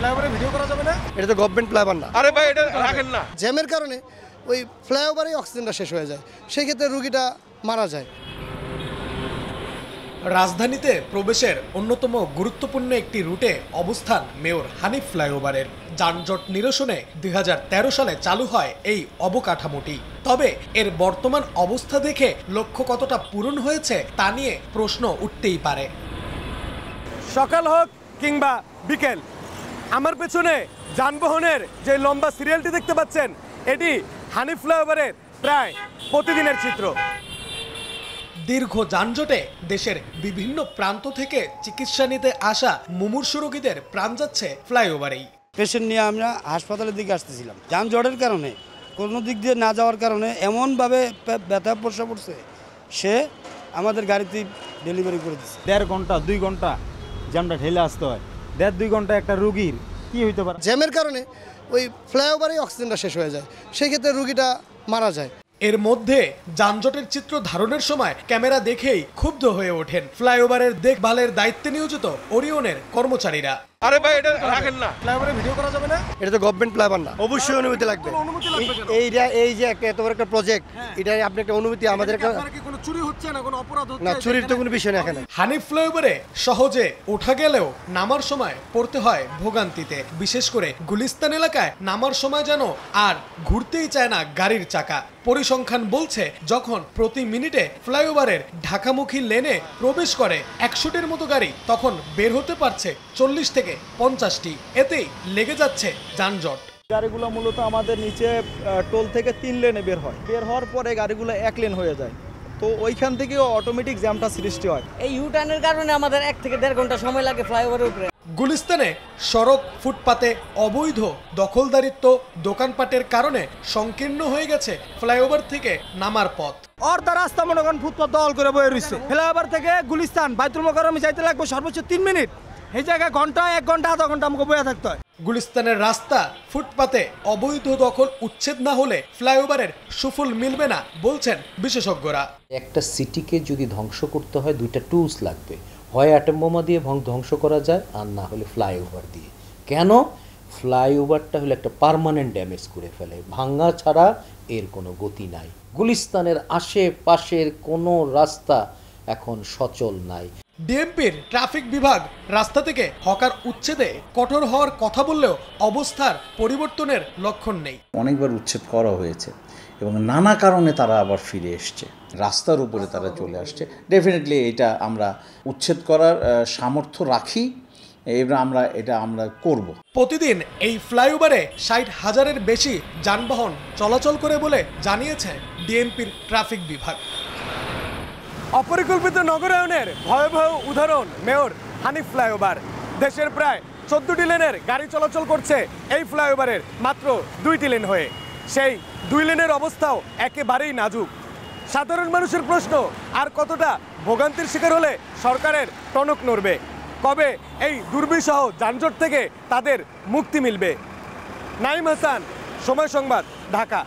ফ্লাইওভারে video করা যাবে না? এটা তো গভর্নমেন্ট ফ্লাইওভার না। আরে ভাই এটা রাখেন না। জ্যামের কারণে ওই ফ্লাইওভারেই অক্সিজেনটা শেষ হয়ে যায়, সেই ক্ষেত্রে রুগীটা মারা যায়। রাজধানীতে প্রবেশের অন্যতম গুরুত্বপূর্ণ একটি রুটে অবস্থান মেয়র হানিফ ফ্লাইওভারের। যানজট নিরসনে 2013 সালে চালু হয় এই অবকাঠামোটি। তবে এর বর্তমান অবস্থা দেখে লক্ষ্য কতটা পূরণ হয়েছে তা নিয়ে প্রশ্ন উঠতেই পারে। সকাল হোক কিংবা বিকেল, আমার পেছনে যানবাহনের যে লম্বা সিরিয়ালটি দেখতে পাচ্ছেন, এটি হানিফ ফ্লাইওভারের প্রায় প্রতিদিনের চিত্র। দীর্ঘ যানজটে দেশের বিভিন্ন প্রান্ত থেকে চিকিৎসা নিতে আসা মুমূর্ষু রোগীদের প্রাণ যাচ্ছে ফ্লাইওভারেই। পেশেন্ট নিয়ে আমরা হাসপাতালের দিকে আসতেছিলাম, যানজটের কারণে কোনো দিক দিয়ে না যাওয়ার কারণে এমনভাবে ব্যথা পড়সা পড়ছে, সে আমাদের গাড়িতে ডেলিভারি করে দিচ্ছে। 1.5 ঘন্টা 2 ঘন্টা জ্যামটা ঠেলে আসতে হয়। 1.5-2 ঘন্টা একটা রুগীর কি হইতে পারে? জ্যামের কারণে ওই ফ্লাইওভারেই অক্সিজেনটা শেষ হয়ে যায়, সেই ক্ষেত্রে রুগীটা মারা যায়। এর মধ্যে যানজটের চিত্র ধারণের সময় ক্যামেরা দেখেই ক্ষুব্ধ হয়ে ওঠেন ফ্লাইওভারের দেখভালের দায়িত্বে নিয়োজিত ওরিয়নের কর্মচারীরা। আরে ভাই এটা রাখেন না। ফ্লাইওভারে ভিডিও করা যাবে না? এটা তো গভর্নমেন্ট ফ্লাইওভার না, অবশ্যই অনুমতি লাগবে। এই যে একটা এত বড় একটা প্রজেক্ট, এটা আপনি একটা অনুমতি আমাদের কোনো চুরি হচ্ছে না, কোনো অপরাধ হচ্ছে না, চুরির তো কোনো বিষয় না এখানে। হানিফ ফ্লাইওভারে সহজে ওঠা গেলেও নামার সময় পড়তে হয় ভোগান্তিতে। বিশেষ করে গুলিস্তান এলাকায় নামার সময় যেন আর ঘুরতেই চায় না গাড়ির চাকা। পরিসংখ্যান বলছে, যখন প্রতি মিনিটে ফ্লাইওভারের ঢাকামুখী লেনে প্রবেশ করে 100টির মতো গাড়ি, তখন বের হতে পারছে 40 থেকে 50টি। এতেই লেগে যাচ্ছে যানজট। গাড়িগুলো মূলত আমাদের নিচে টোল থেকে 3 লেনে বের হয়। বের হওয়ার পরে গাড়িগুলো 1 লেন হয়ে যায়, তো ওইখান থেকে অটোমেটিক জ্যামটা সৃষ্টি হয়। এই ইউটার্নের কারণে আমাদের 1 থেকে 1.5 ঘন্টা সময় লাগে ফ্লাইওভারের উপরে। গুলিস্তানে সড়ক ফুটপাতে অবৈধ দখলদারিত্ব, দোকানপাটের কারণে সংকীর্ণ হয়ে গেছে ফ্লাইওভার থেকে নামার পথ। অর্ধা রাস্তা মনে করেন ফুটপাত দখল করে বয়ে রয়েছে। ফ্লাইওভার থেকে গুলিস্তান বাইতুল মোকাররমে যাইতে লাগবে সর্বোচ্চ 3 মিনিট, এই জায়গায় ঘন্টা 1 ঘন্টা আধা ঘন্টা আমাকে বয়ে থাকতে হয়। গুলিস্তানের রাস্তা ফুটপাতে অবৈধ দখল উচ্ছেদ না হলে ফ্লাইওভারের সুফল মিলবে না বলছেন বিশেষজ্ঞরা। একটা সিটিকে যদি ধ্বংস করতে হয় 2টা টুলস লাগবে, হয় অ্যাটম বোমা দিয়ে ধ্বংস করা যায়, আর না হলে ফ্লাইওভার দিয়ে। কেন? ফ্লাইওভারটা হলো একটা পার্মানেন্ট ড্যামেজ করে ফেলে, ভাঙা ছাড়া এর কোনো গতি নাই। গুলিস্তানের আশেপাশের কোনো রাস্তা এখন সচল নাই। ডিএমপির ট্রাফিক বিভাগ রাস্তা থেকে হকার উচ্ছেদে কঠোর হওয়ার কথা বললেও অবস্থার পরিবর্তনের লক্ষণ নেই। অনেকবার উচ্ছেদ করা হয়েছে এবং নানা কারণে তারা আবার ফিরে এসছে, রাস্তার উপরে তারা চলে আসছে। ডেফিনেটলি এটা আমরা উচ্ছেদ করার সামর্থ্য রাখি, এবার আমরা করব। প্রতিদিন এই ফ্লাইওভারে 60,000-এর বেশি যানবাহন চলাচল করে বলে জানিয়েছে ডিএমপির ট্রাফিক বিভাগ। অপরিকল্পিত নগরায়নের ভয়াবহ উদাহরণ মেয়র হানিফ ফ্লাইওভার। দেশের প্রায় 14টি লেনের গাড়ি চলাচল করছে এই ফ্লাইওভারের মাত্র 2টি লেন হয়ে। সেই 2 লেনের অবস্থাও একেবারেই নাজুক। সাধারণ মানুষের প্রশ্ন, আর কতটা ভোগান্তির শিকার হলে সরকারের টনক নড়বে? কবে এই দুর্বিষহ যানজট থেকে তাদের মুক্তি মিলবে? নাইম হাসান, সময় সংবাদ, ঢাকা।